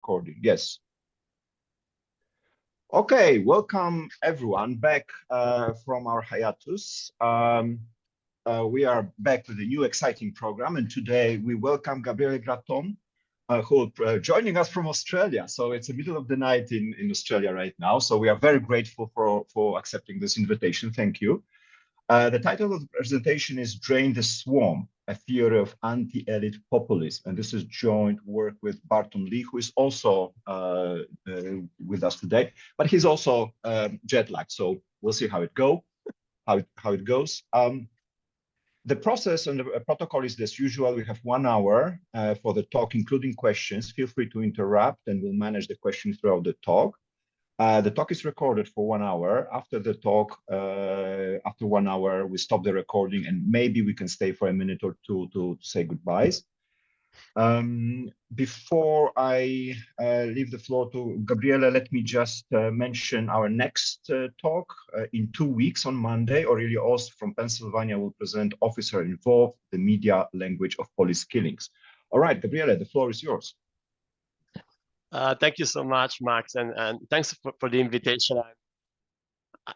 recording. Yes. Okay, welcome everyone back from our hiatus. We are back with a new exciting program, and today we welcome Gabriele Gratton, who joining us from Australia. So it's the middle of the night in Australia right now. So we are very grateful for accepting this invitation. Thank you. The title of the presentation is Drain the Swamp, a theory of anti-elite populism. And this is joint work with Barton, who is also with us today, but he's also jet lagged. So we'll see how it goes. The process and the protocol is as usual. We have 1 hour for the talk, including questions. Feel free to interrupt and we'll manage the questions throughout the talk. The talk is recorded for 1 hour. After the talk, after 1 hour, we stop the recording and maybe we can stay for a minute or two to say goodbyes. Before I leave the floor to Gabriele, let me just mention our next talk in 2 weeks on Monday. Aurelia Ost from Pennsylvania will present Officer Involved, the Media Language of Police Killings. All right, Gabriele, the floor is yours. Thank you so much, Max, and thanks for the invitation.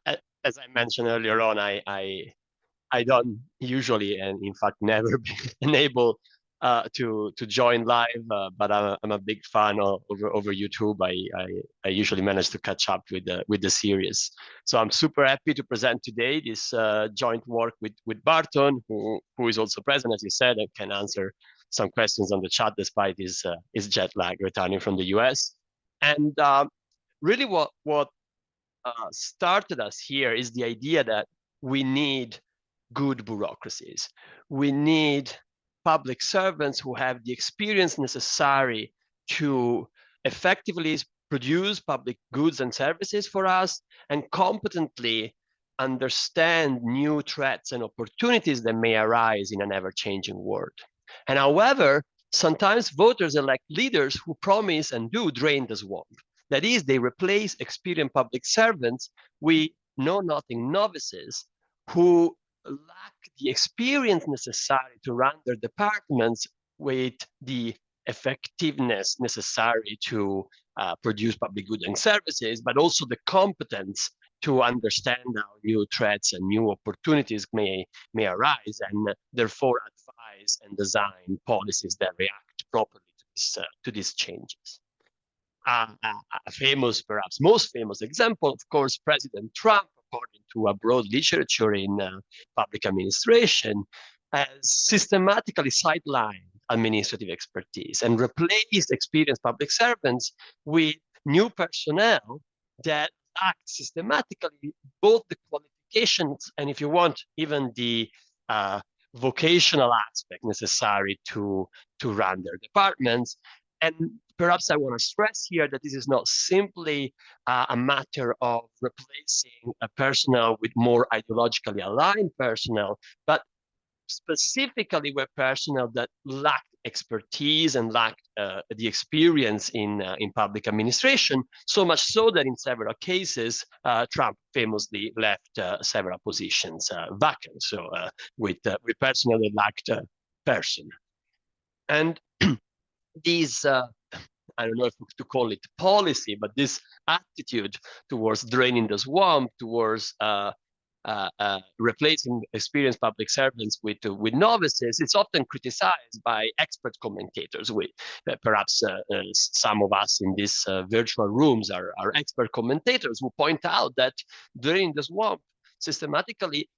As I mentioned earlier on, I don't usually, and in fact never, been able to join live, but I'm a big fan over YouTube. I usually manage to catch up with the series. So I'm super happy to present today this joint work with Barton, who is also present, as you said, and can answer some questions on the chat despite his jet lag returning from the US. And really what started us here is the idea that we need good bureaucracies. We need public servants who have the experience necessary to effectively produce public goods and services for us and competently understand new threats and opportunities that may arise in an ever-changing world. And however, sometimes voters elect leaders who promise and do drain the swamp. That is, they replace experienced public servants with know-nothing novices who lack the experience necessary to run their departments with the effectiveness necessary to produce public goods and services, but also the competence to understand how new threats and new opportunities may arise, and therefore advise and design policies that react properly to these changes. A famous, perhaps most famous example, of course, President Trump, according to a broad literature in public administration, has systematically sidelined administrative expertise and replaced experienced public servants with new personnel that lack systematically both the qualifications and, if you want, even the vocational aspect necessary to run their departments. And perhaps I want to stress here that this is not simply a matter of replacing a personnel with more ideologically aligned personnel, but specifically with personnel that lack expertise and lack the experience in public administration, so much so that in several cases, Trump famously left several positions vacant, so with personnel that lacked person. And these, I don't know if to call it policy, but this attitude towards draining the swamp, towards replacing experienced public servants with novices, it's often criticized by expert commentators. Perhaps some of us in these virtual rooms are expert commentators who point out that draining the swamp systematically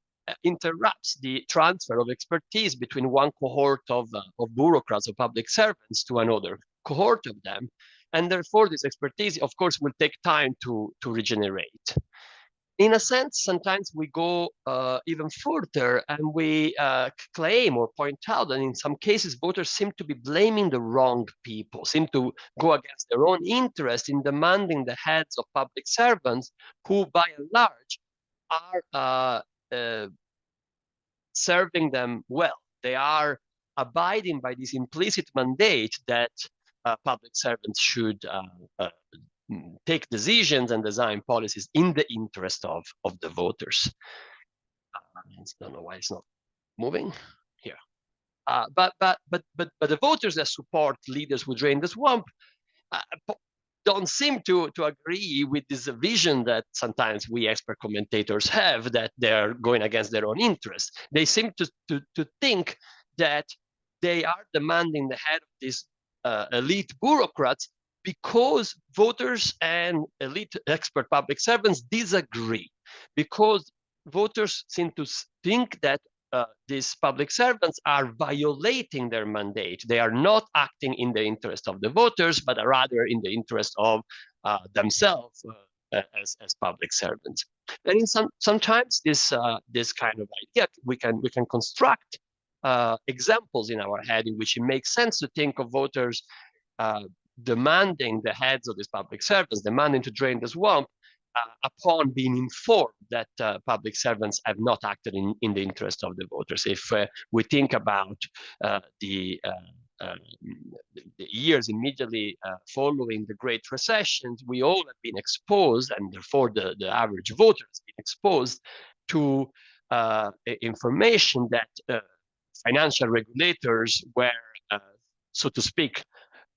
interrupts the transfer of expertise between one cohort of bureaucrats or public servants to another cohort of them. And therefore, this expertise, of course, will take time to regenerate. In a sense, sometimes we go even further and we claim or point out that in some cases, voters seem to be blaming the wrong people, seem to go against their own interest in demanding the heads of public servants who, by and large, are serving them well. They are abiding by this implicit mandate that public servants should take decisions and design policies in the interest of the voters. I don't know why it's not moving here. But the voters that support leaders who drain the swamp don't seem to agree with this vision that sometimes we expert commentators have, that they're going against their own interests. They seem to think that they are demanding the head of these elite bureaucrats because voters and elite expert public servants disagree, because voters seem to think that these public servants are violating their mandate. They are not acting in the interest of the voters, but rather in the interest of themselves as public servants. And in sometimes this kind of idea, we can construct examples in our head in which it makes sense to think of voters demanding the heads of these public servants, demanding to drain the swamp, upon being informed that public servants have not acted in the interest of the voters. If we think about the years immediately following the Great Recessions, we all have been exposed, and therefore the average voter has been exposed to information that financial regulators were, so to speak,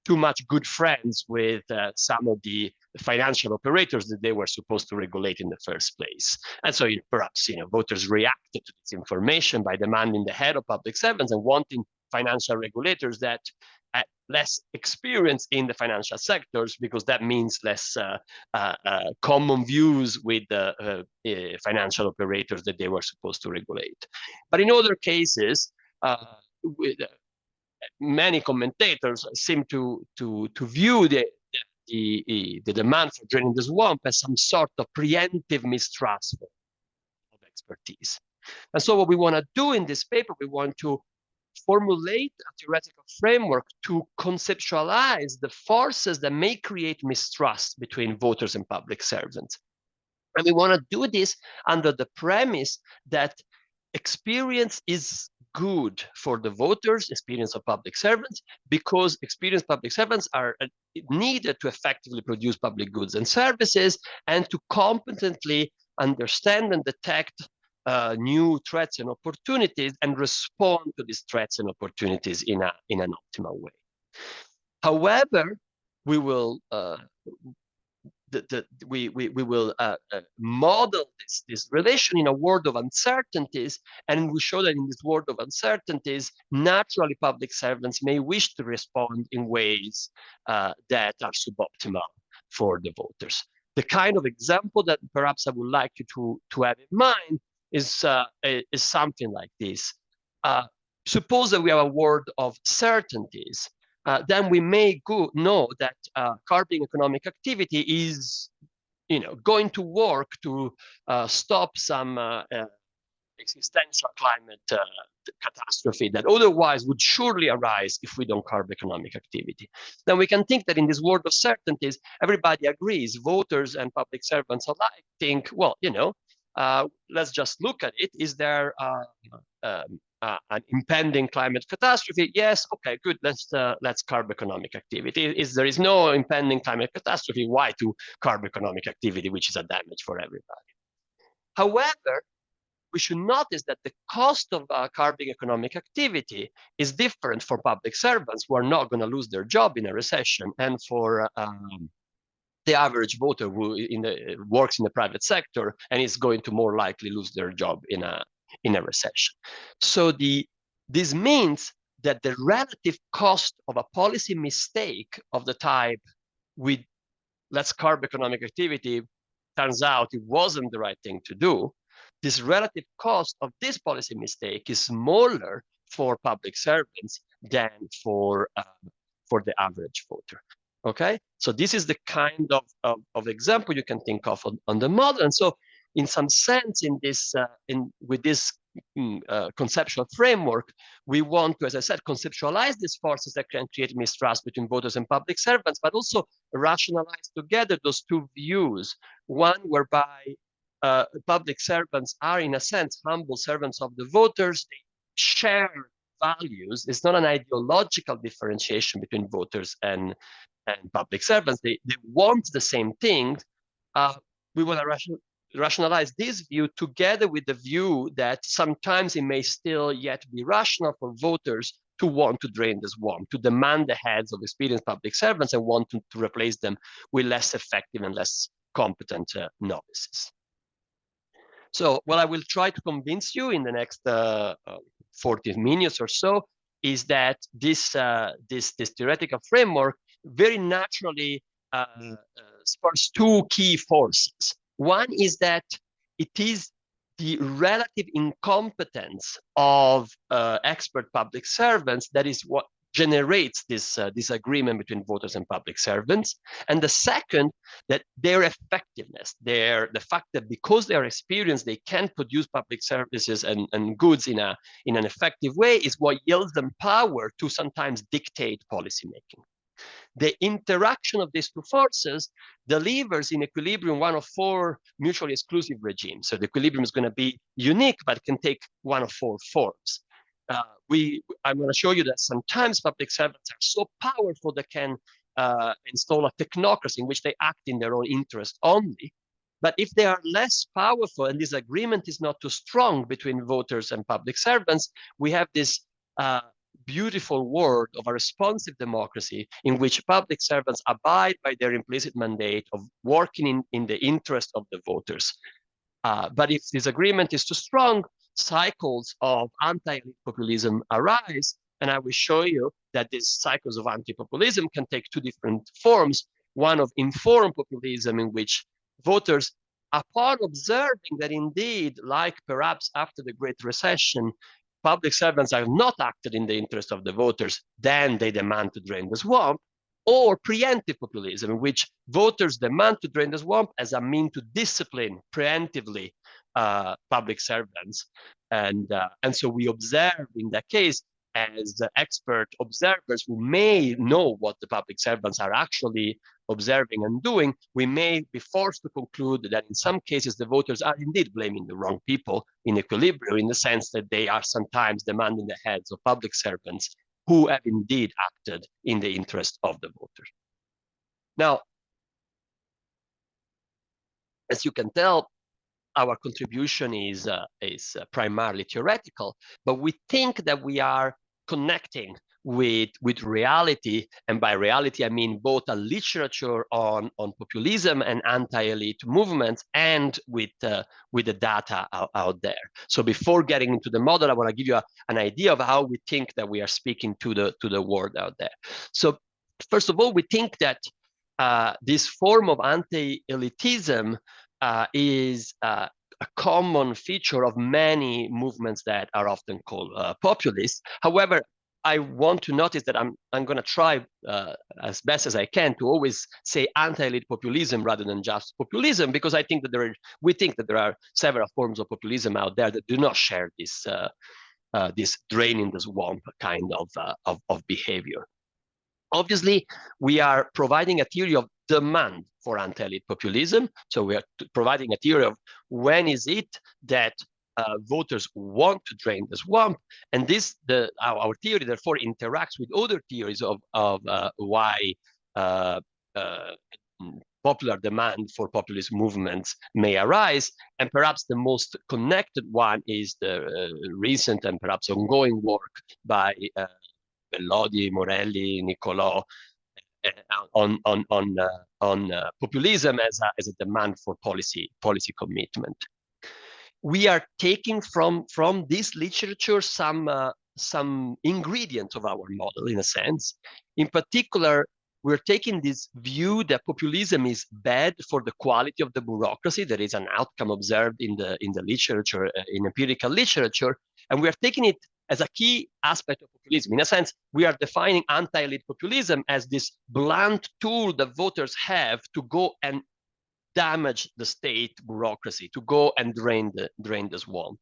too much good friends with some of the financial operators that they were supposed to regulate in the first place. And so perhaps voters reacted to this information by demanding the head of public servants and wanting financial regulators that had less experience in the financial sectors, because that means less common views with the financial operators that they were supposed to regulate. But in other cases, many commentators seem to view the demand for draining the swamp as some sort of preemptive mistrust of expertise. And so what we want to do in this paper, we want to formulate a theoretical framework to conceptualize the forces that may create mistrust between voters and public servants. And we want to do this under the premise that experience is good for the voters, experience of public servants, because experienced public servants are needed to effectively produce public goods and services and to competently understand and detect new threats and opportunities and respond to these threats and opportunities in an optimal way. However, we will we will model this relation in a world of uncertainties, and we show that in this world of uncertainties, naturally public servants may wish to respond in ways that are suboptimal for the voters. The kind of example that perhaps I would like you to have in mind is something like this. Suppose that we have a world of certainties. Then we may know that curbing economic activity is, going to work to stop some existential climate catastrophe that otherwise would surely arise if we don't curb economic activity. Then we can think that in this world of certainties, everybody agrees, voters and public servants alike think, well, let's just look at it. Is there an impending climate catastrophe? Yes, okay, good. Let's curb economic activity. If there is no impending climate catastrophe, why to curb economic activity, which is a damage for everybody? However, we should notice that the cost of curbing economic activity is different for public servants who are not going to lose their job in a recession, and for the average voter who works in the private sector and is going to more likely lose their job in a recession. So this means that the relative cost of a policy mistake of the type, let's curb economic activity, turns out it wasn't the right thing to do, this relative cost of this policy mistake is smaller for public servants than for the average voter. Okay, so this is the kind of example you can think of on the model. And so in some sense, with this conceptual framework, we want to, as I said, conceptualize these forces that can create mistrust between voters and public servants, but also rationalize together those two views. One whereby public servants are, in a sense, humble servants of the voters. They share values. It's not an ideological differentiation between voters and public servants. They want the same thing. We want to rationalize this view together with the view that sometimes it may still yet be rational for voters to want to drain the swamp, to demand the heads of experienced public servants and want to replace them with less effective and less competent novices. So what I will try to convince you in the next 40 minutes or so is that this theoretical framework very naturally spurs two key forces. One is that it is the relative incompetence of expert public servants that is what generates this disagreement between voters and public servants. And the second, that their effectiveness, the fact that because they are experienced, they can produce public services and goods in an effective way is what yields them power to sometimes dictate policymaking. The interaction of these two forces delivers in equilibrium one of four mutually exclusive regimes. So the equilibrium is going to be unique, but can take one of four forms. I'm going to show you that sometimes public servants are so powerful they can install a technocracy in which they act in their own interest only. But if they are less powerful and this agreement is not too strong between voters and public servants, we have this beautiful world of a responsive democracy in which public servants abide by their implicit mandate of working in the interest of the voters. But if this agreement is too strong, cycles of anti-elite populism arise, and I will show you that these cycles of anti-populism can take two different forms. One of informed populism, in which voters, upon observing that indeed, like perhaps after the Great Recession, public servants are not acted in the interest of the voters, then they demand to drain the swamp. Or preemptive populism, in which voters demand to drain the swamp as a mean to discipline preemptively public servants. And so we observe in that case, as expert observers who may know what the public servants are actually observing and doing, we may be forced to conclude that in some cases the voters are indeed blaming the wrong people in equilibrium, in the sense that they are sometimes demanding the heads of public servants who have indeed acted in the interest of the voters. Now, as you can tell, our contribution is primarily theoretical, but we think that we are connecting with reality, and by reality I mean both a literature on populism and anti-elite movements, and with the data out there. So before getting into the model, I want to give you an idea of how we think that we are speaking to the world out there. So first of all, we think that this form of anti-elitism is a common feature of many movements that are often called populist. However, I want to notice that I'm going to try as best as I can to always say anti-elite populism rather than just populism, because I think that we think that there are several forms of populism out there that do not share this this draining the swamp kind of behavior. Obviously, we are providing a theory of demand for anti-elite populism. So we are providing a theory of when is it that voters want to drain the swamp, and our theory therefore interacts with other theories of why popular demand for populist movements may arise. And perhaps the most connected one is the recent and perhaps ongoing work by Bellodi, Morelli, Nicolò on populism as a demand for policy commitment. We are taking from this literature some ingredients of our model, in a sense. In particular, we're taking this view that populism is bad for the quality of the bureaucracy. That is an outcome observed in the literature, in empirical literature, and we are taking it as a key aspect of populism. In a sense, we are defining anti-elite populism as this blunt tool that voters have to go and damage the state bureaucracy, to go and drain the swamp.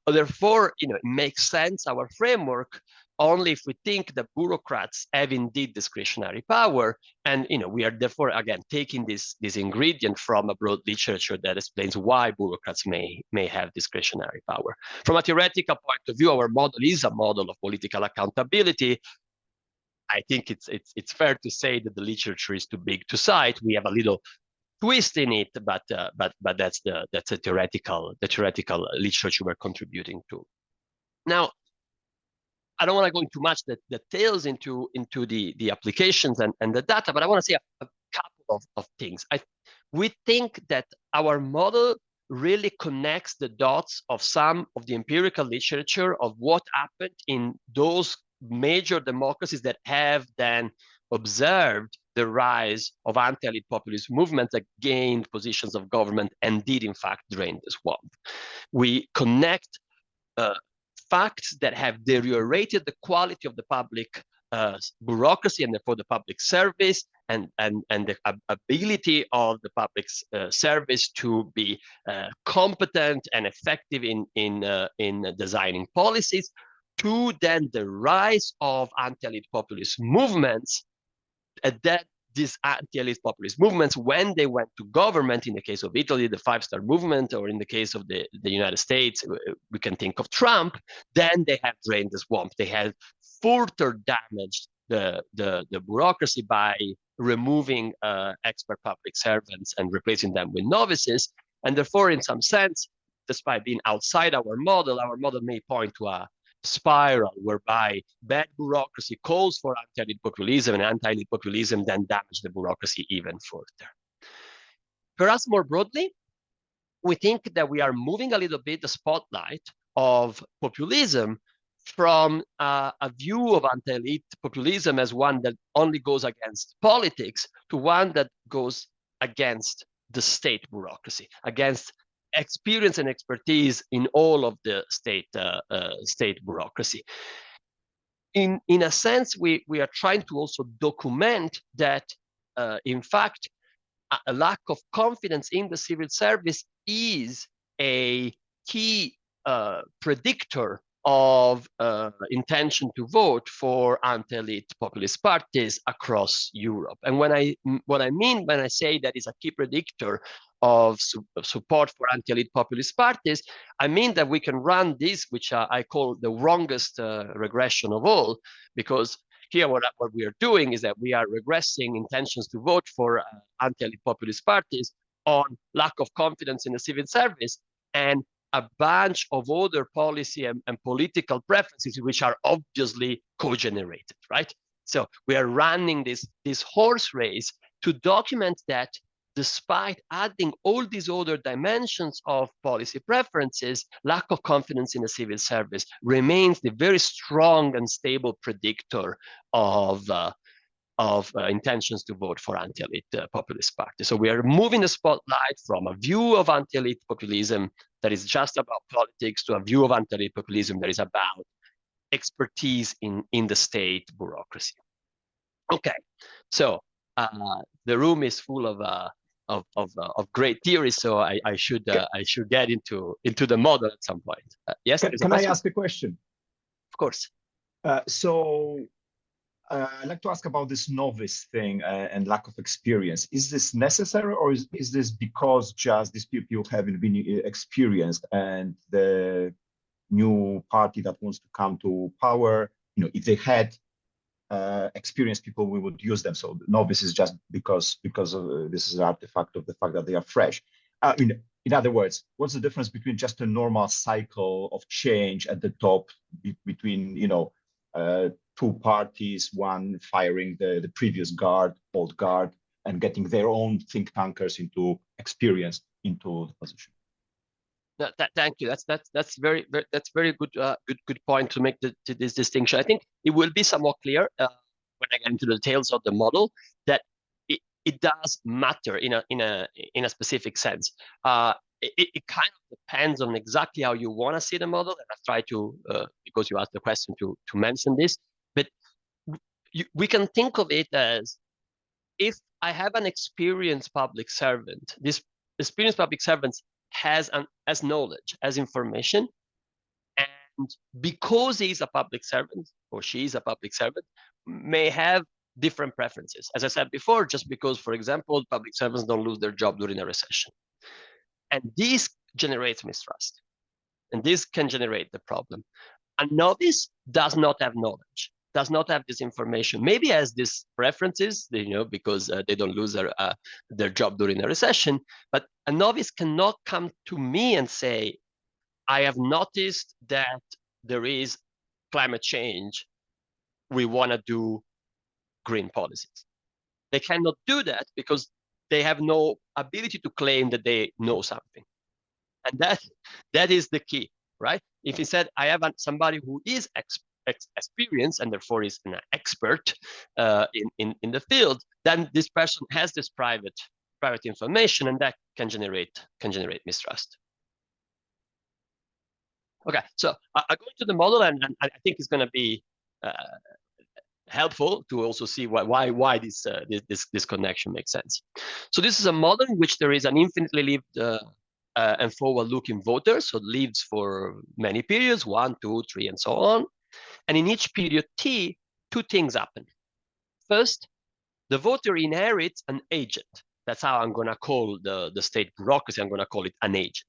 Therefore, it makes sense, our framework, only if we think that bureaucrats have indeed discretionary power. And we are therefore, again, taking this ingredient from a broad literature that explains why bureaucrats may have discretionary power. From a theoretical point of view, our model is a model of political accountability. I think it's fair to say that the literature is too big to cite. We have a little twist in it, but that's the theoretical literature we're contributing to. Now, I don't want to go into much the details into the applications and the data, but I want to say a couple of things. We think that our model really connects the dots of some of the empirical literature of what happened in those major democracies that have then observed the rise of anti-elite populist movements that gained positions of government and did in fact drain the swamp. We connect facts that have deteriorated the quality of the public bureaucracy and therefore the public service and the ability of the public service to be competent and effective in designing policies, to then the rise of anti-elite populist movements, that these anti-elite populist movements, when they went to government, in the case of Italy, the Five-Star Movement, or in the case of the United States, we can think of Trump, then they have drained the swamp. They have further damaged the bureaucracy by removing expert public servants and replacing them with novices. And therefore, in some sense, despite being outside our model may point to a spiral whereby bad bureaucracy calls for anti-elite populism, and anti-elite populism then damage the bureaucracy even further. Perhaps more broadly, we think that we are moving a little bit the spotlight of populism from a view of anti-elite populism as one that only goes against politics to one that goes against the state bureaucracy, against experience and expertise in all of the state bureaucracy. In a sense, we are trying to also document that, in fact, a lack of confidence in the civil service is a key predictor of intention to vote for anti-elite populist parties across Europe. And what I mean when I say that is a key predictor of support for anti-elite populist parties, I mean that we can run this, which I call the wrongest regression of all, because here what we are doing is that we are regressing intentions to vote for anti-elite populist parties on lack of confidence in the civil service and a bunch of other policy and political preferences which are obviously co-generated, right? So we are running this horse race to document that despite adding all these other dimensions of policy preferences, lack of confidence in the civil service remains the very strong and stable predictor of intentions to vote for anti-elite populist parties. So we are moving the spotlight from a view of anti-elite populism that is just about politics to a view of anti-elite populism that is about expertise in the state bureaucracy. Okay, so the room is full of great theories, so I should get into the model at some point. Yes, can I ask a question? Of course. I'd like to ask about this novice thing and lack of experience. Is this necessary, or is this because just these people haven't been experienced, and the new party that wants to come to power, if they had experienced people, we would use them. So the novice is just because of, this is an artifact of the fact that they are fresh. In other words, what's the difference between just a normal cycle of change at the top between two parties, one firing the previous old guard, and getting their own think tankers into experience into the position? Thank you. That's very good point to make this distinction. I think it will be somewhat clear when I get into the details of the model that it does matter in a specific sense. It kind of depends on exactly how you want to see the model, and I try to because you asked the question to mention this. But we can think of it as, if I have an experienced public servant, this experienced public servant has knowledge, has information, and because he's a public servant or she is a public servant, may have different preferences. As I said before, just because, for example, public servants don't lose their job during a recession. And this generates mistrust. And this can generate the problem. A novice does not have knowledge, does not have this information, maybe has these preferences, because they don't lose their job during a recession. But a novice cannot come to me and say, I have noticed that there is climate change, we want to do green policies. They cannot do that because they have no ability to claim that they know something. And that is the key, right? If he said, I have somebody who is experienced and therefore is an expert in the field, then this person has this private information, and that can generate mistrust. Okay, so I go into the model, and I think it's going to be helpful to also see why this connection makes sense. So this is a model in which there is an infinitely lived and forward-looking voter, so lives for many periods, 1, 2, 3, and so on. And in each period T, two things happen. First, the voter inherits an agent. That's how I'm going to call the state bureaucracy. I'm going to call it an agent.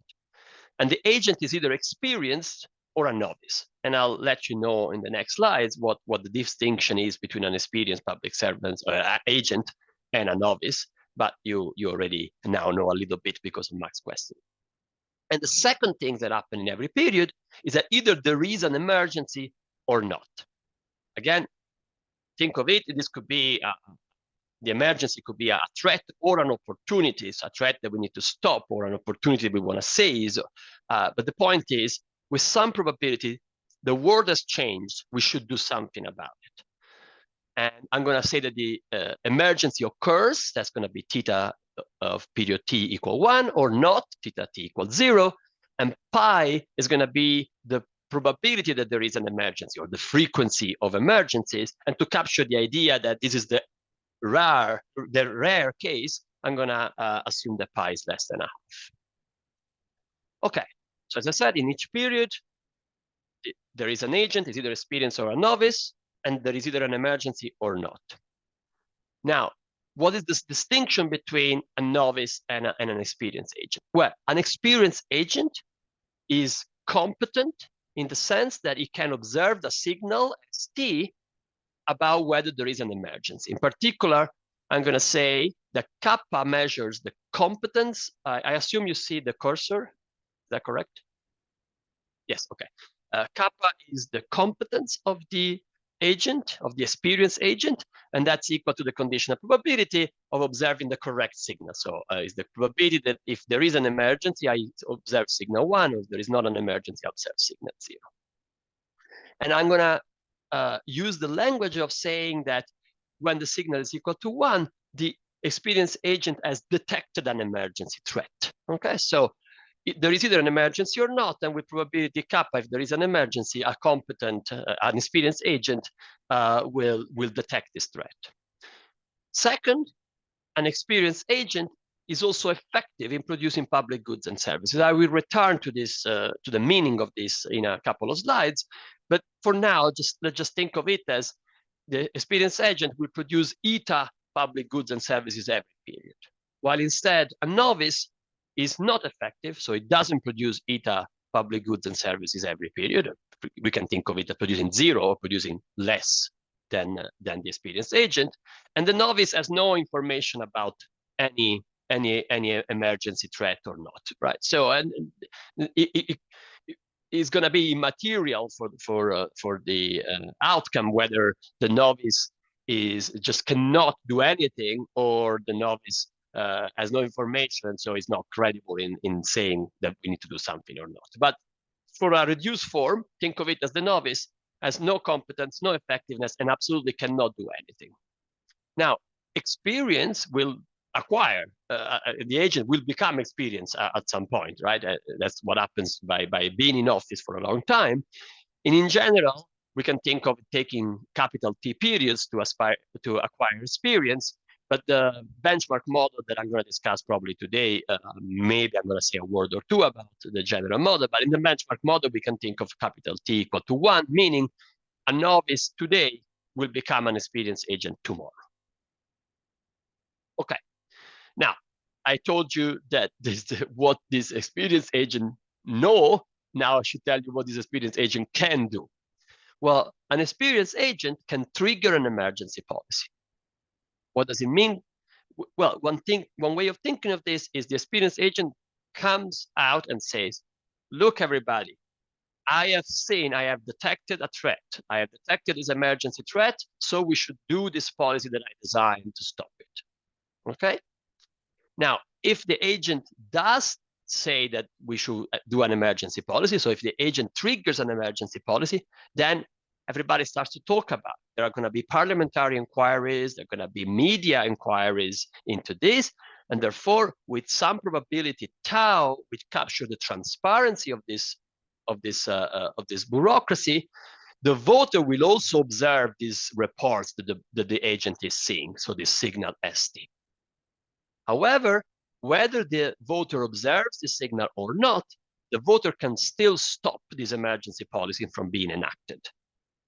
And the agent is either experienced or a novice. And I'll let you know in the next slides what the distinction is between an experienced public servant agent and a novice. But you already now know a little bit because of Mark's question. And the second thing that happens in every period is that either there is an emergency or not. Again, think of it, this could be the emergency could be a threat or an opportunity. It's a threat that we need to stop or an opportunity we want to seize. But the point is, with some probability, the world has changed. We should do something about it. And I'm going to say that the emergency occurs. That's going to be theta of period T equal 1 or not, theta T equals 0. And pi is going to be the probability that there is an emergency or the frequency of emergencies. And to capture the idea that this is the rare case, I'm going to assume that pi is less than a half. Okay, so as I said, in each period, there is an agent, is either experienced or a novice, and there is either an emergency or not. Now, what is this distinction between a novice and an experienced agent? Well, an experienced agent is competent in the sense that it can observe the signal ST about whether there is an emergency. In particular, I'm going to say that kappa measures the competence. I assume you see the cursor. Is that correct? Yes, okay. Kappa is the competence of the agent, of the experienced agent, and that's equal to the conditional probability of observing the correct signal. So is the probability that if there is an emergency, I observe signal 1, or if there is not an emergency, I observe signal 0. And I'm going to use the language of saying that when the signal is equal to 1, the experienced agent has detected an emergency threat. Okay, so there is either an emergency or not, and with probability kappa, if there is an emergency, a competent, an experienced agent will detect this threat. Second, an experienced agent is also effective in producing public goods and services. I will return to this, to the meaning of this in a couple of slides. But for now, let's just think of it as the experienced agent will produce eta public goods and services every period, while instead a novice is not effective, so it doesn't produce eta public goods and services every period. We can think of it as producing 0 or producing less than the experienced agent, and the novice has no information about any emergency threat or not, right? So it's going to be immaterial for the outcome whether the novice just cannot do anything, or the novice has no information, so it's not credible in saying that we need to do something or not. But for a reduced form, think of it as the novice has no competence, no effectiveness, and absolutely cannot do anything. Now, experience will acquire, the agent will become experienced at some point, right? That's what happens by being in office for a long time. And in general, we can think of taking capital T periods to acquire experience. But the benchmark model that I'm going to discuss probably today, maybe I'm going to say a word or two about the general model. But in the benchmark model, we can think of capital T equal to 1, meaning a novice today will become an experienced agent tomorrow. Okay. Now, I told you that what this experienced agent know. Now I should tell you what this experienced agent can do. Well, an experienced agent can trigger an emergency policy. What does it mean? Well, one way of thinking of this is the experienced agent comes out and says, look, everybody, I have detected a threat. I have detected this emergency threat, so we should do this policy that I designed to stop it. Okay? Now, if the agent does say that we should do an emergency policy, so if the agent triggers an emergency policy, then everybody starts to talk about it. There are going to be parliamentary inquiries, there are going to be media inquiries into this, and therefore, with some probability tau, we capture the transparency of this bureaucracy. The voter will also observe these reports that the agent is seeing, so this signal ST. However, whether the voter observes the signal or not, the voter can still stop this emergency policy from being enacted.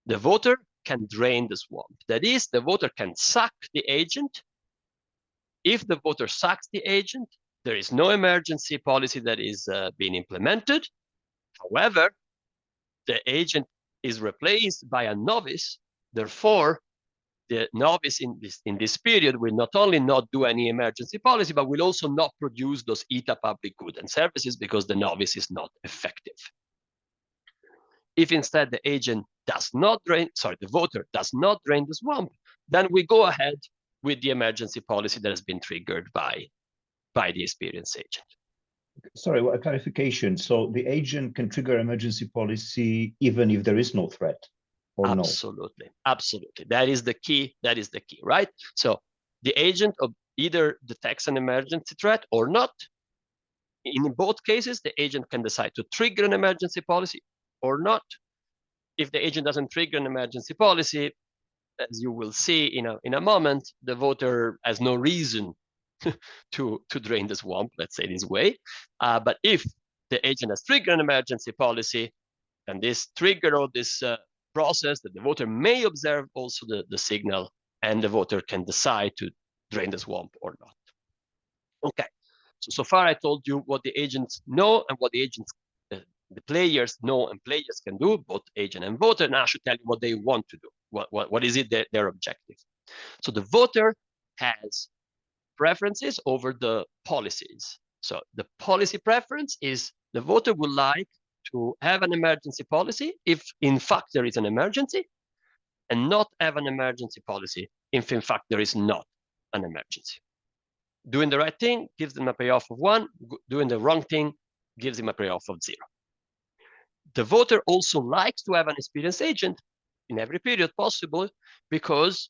The voter can drain the swamp. That is, the voter can sack the agent. If the voter sacks the agent, there is no emergency policy that is being implemented. However, the agent is replaced by a novice. Therefore, the novice in this period will not only not do any emergency policy, but will also not produce those ETA public goods and services because the novice is not effective. If instead the agent does not drain, the voter does not drain the swamp, then we go ahead with the emergency policy that has been triggered by the experienced agent. Sorry, a clarification. So the agent can trigger emergency policy even if there is no threat, or absolutely, no? Absolutely. That is the key, right? So the agent either detects an emergency threat or not. In both cases, the agent can decide to trigger an emergency policy or not. If the agent doesn't trigger an emergency policy, as you will see in a moment, the voter has no reason to drain the swamp, let's say this way. But if the agent has triggered an emergency policy, and this trigger all this process that the voter may observe also the signal, and the voter can decide to drain the swamp or not. Okay, so far I told you what the agents know and what the agents, the players know and players can do, both agent and voter. Now I should tell you what they want to do. What is it their objective? So the voter has preferences over the policies. So the policy preference is the voter would like to have an emergency policy if in fact there is an emergency, and not have an emergency policy if in fact there is not an emergency. Doing the right thing gives them a payoff of 1, doing the wrong thing gives them a payoff of 0. The voter also likes to have an experienced agent in every period possible because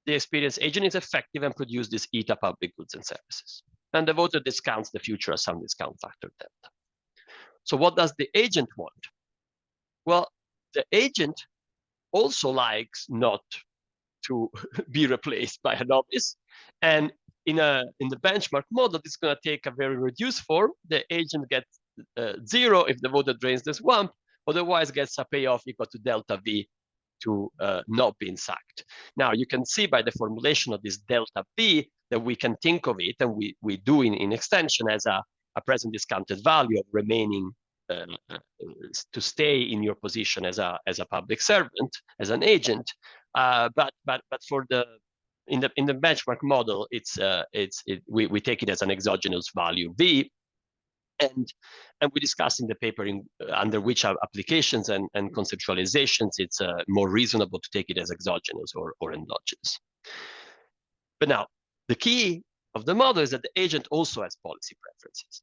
the experienced agent is effective and produces this ETA public goods and services. And the voter discounts the future as some discount factor delta. So what does the agent want? Well, the agent also likes not to be replaced by a novice. And in the benchmark model, it's going to take a very reduced form. The agent gets 0 if the voter drains the swamp, otherwise gets a payoff equal to delta V to not being sacked. Now, you can see by the formulation of this delta V that we can think of it, and we do in extension, as a present discounted value of remaining to stay in your position as a public servant, as an agent. But for in the benchmark model, we take it as an exogenous value V. And we discuss in the paper under which applications and conceptualizations it's more reasonable to take it as exogenous or endogenous. But now, the key of the model is that the agent also has policy preferences.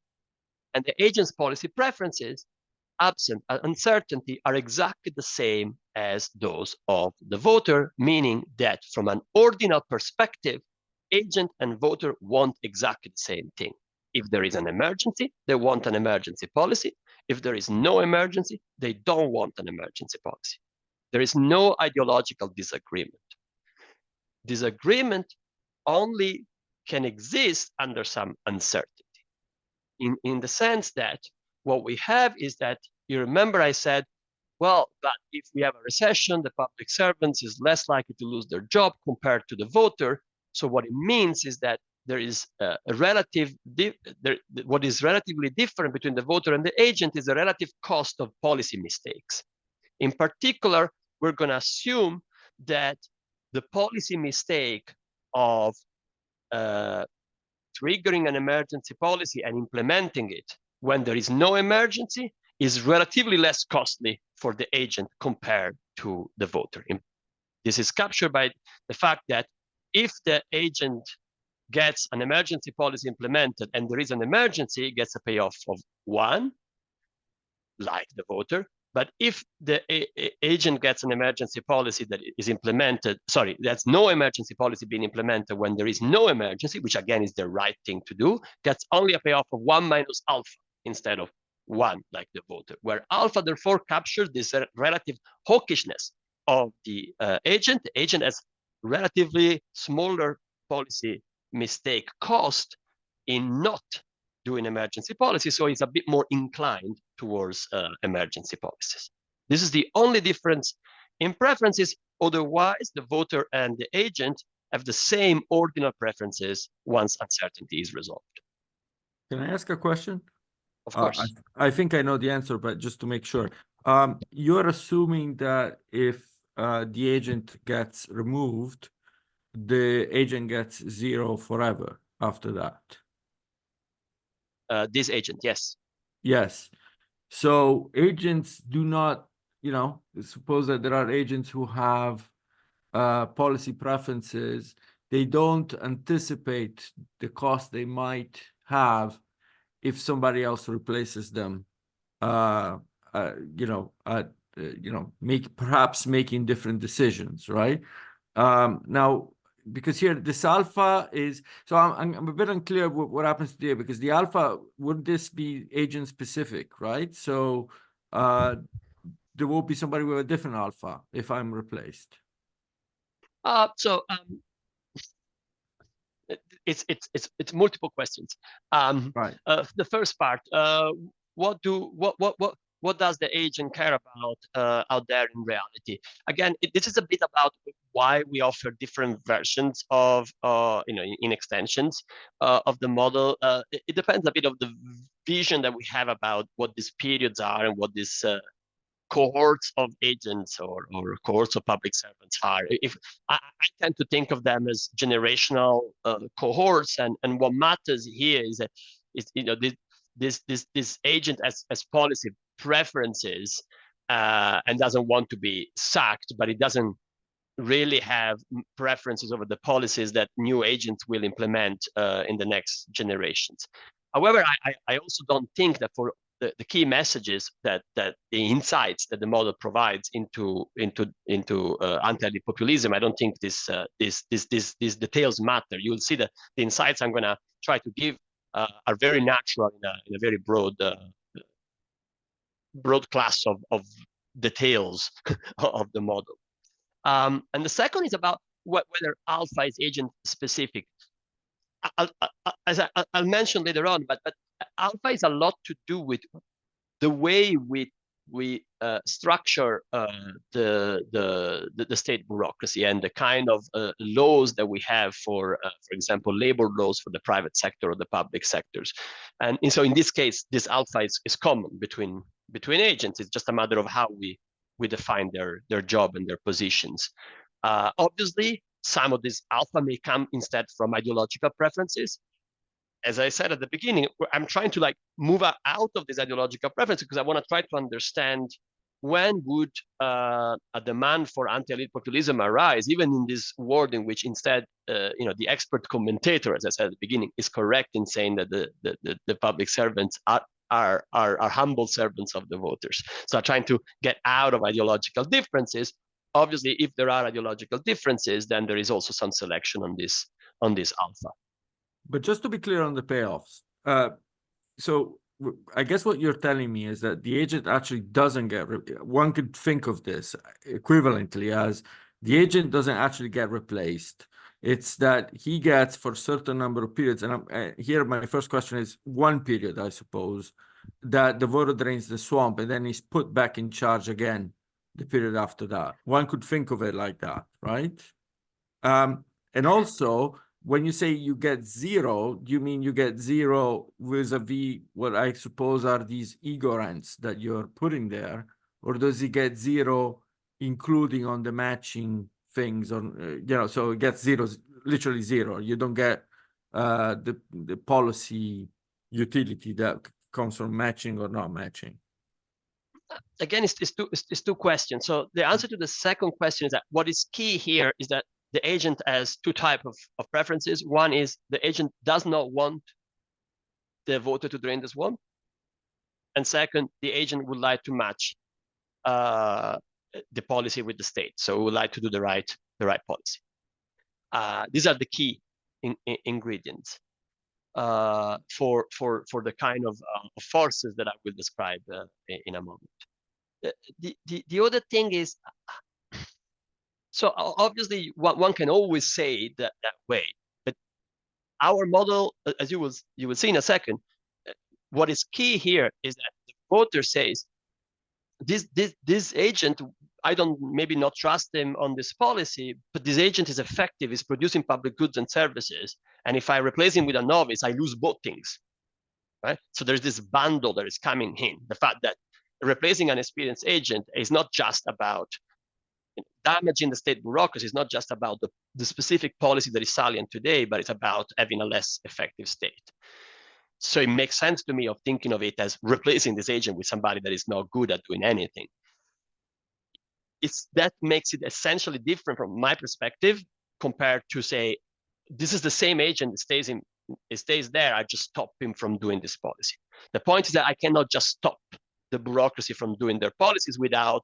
And the agent's policy preferences, absent uncertainty, are exactly the same as those of the voter, meaning that from an ordinal perspective, agent and voter want exactly the same thing. If there is an emergency, they want an emergency policy. If there is no emergency, they don't want an emergency policy. There is no ideological disagreement. Disagreement only can exist under some uncertainty, in the sense that what we have is that, you remember I said, well, but if we have a recession, the public servants is less likely to lose their job compared to the voter. So what it means is that there is what is relatively different between the voter and the agent is the relative cost of policy mistakes. In particular, we're going to assume that the policy mistake of triggering an emergency policy and implementing it when there is no emergency is relatively less costly for the agent compared to the voter. This is captured by the fact that if the agent gets an emergency policy implemented and there is an emergency, it gets a payoff of 1, like the voter. But if the agent gets an emergency policy that is implemented, that's no emergency policy being implemented when there is no emergency, which again is the right thing to do, gets only a payoff of 1 minus alpha instead of 1, like the voter, where alpha therefore captures this relative hawkishness of the agent. The agent has relatively smaller policy mistake cost in not doing emergency policy, so it's a bit more inclined towards emergency policies. This is the only difference in preferences. Otherwise, the voter and the agent have the same ordinal preferences once uncertainty is resolved. Can I ask a question? Of course. I think I know the answer, but just to make sure. You're assuming that if the agent gets removed, the agent gets 0 forever after that. This agent, yes. Yes. So agents do not, suppose that there are agents who have policy preferences. They don't anticipate the cost they might have if somebody else replaces them, perhaps making different decisions, right? Now, because here this alpha is, so I'm a bit unclear what happens today, because the alpha, would this be agent specific, right? So there will be somebody with a different alpha if I'm replaced. It's multiple questions. Right. The first part, what does the agent care about out there in reality? Again, this is a bit about why we offer different versions of, in extensions of the model. It depends a bit of the vision that we have about what these periods are and what these cohorts of agents or cohorts of public servants are. If I tend to think of them as generational cohorts, and what matters here is that this agent has policy preferences and doesn't want to be sacked, but it doesn't really have preferences over the policies that new agents will implement in the next generations. However, I also don't think that for the key messages that the insights that the model provides into anti-elite populism, I don't think these details matter. You'll see that the insights I'm going to try to give are very natural in a very broad class of details of the model. And the second is about whether alpha is agent specific. I'll mention later on, but alpha is a lot to do with the way we structure the state bureaucracy and the kind of laws that we have for example, labor laws for the private sector or the public sectors. And so in this case, this alpha is common between agents. It's just a matter of how we define their job and their positions. Obviously, some of this alpha may come instead from ideological preferences. As I said at the beginning, I'm trying to move out of this ideological preference because I want to try to understand when would a demand for anti-elite populism arise, even in this world in which instead, the expert commentator, as I said at the beginning, is correct in saying that the public servants are humble servants of the voters. So I'm trying to get out of ideological differences. Obviously, if there are ideological differences, then there is also some selection on this alpha. But just to be clear on the payoffs, so I guess what you're telling me is that the agent actually doesn't get, one could think of this equivalently as the agent doesn't actually get replaced. It's that he gets for a certain number of periods. And here my first question is 1 period, I suppose, that the voter drains the swamp and then he's put back in charge again the period after that. One could think of it like that, right? And also, when you say you get 0, do you mean you get 0 vis-a-vis what I suppose are these ego rents that you're putting there? Or does he get 0 including on the matching things? Or, so it gets 0, literally 0. You don't get the policy utility that comes from matching or not matching. again, it's two questions. So the answer to the second question is that what is key here is that the agent has two types of preferences. One is the agent does not want the voter to drain the swamp. And second, the agent would like to match the policy with the state. So we would like to do the right policy. These are the key ingredients for the kind of forces that I will describe in a moment. The other thing is, so obviously one can always say it that way, but our model, as you will see in a second, what is key here is that the voter says, this agent, I don't maybe not trust him on this policy, but this agent is effective, is producing public goods and services. And if I replace him with a novice, I lose both things, right? So there's this bundle that is coming in. The fact that replacing an experienced agent is not just about damaging the state bureaucracy, is not just about the specific policy that is salient today, but it's about having a less effective state. So it makes sense to me of thinking of it as replacing this agent with somebody that is not good at doing anything. That makes it essentially different from my perspective compared to say, this is the same agent that stays there, I just stop him from doing this policy. The point is that I cannot just stop the bureaucracy from doing their policies without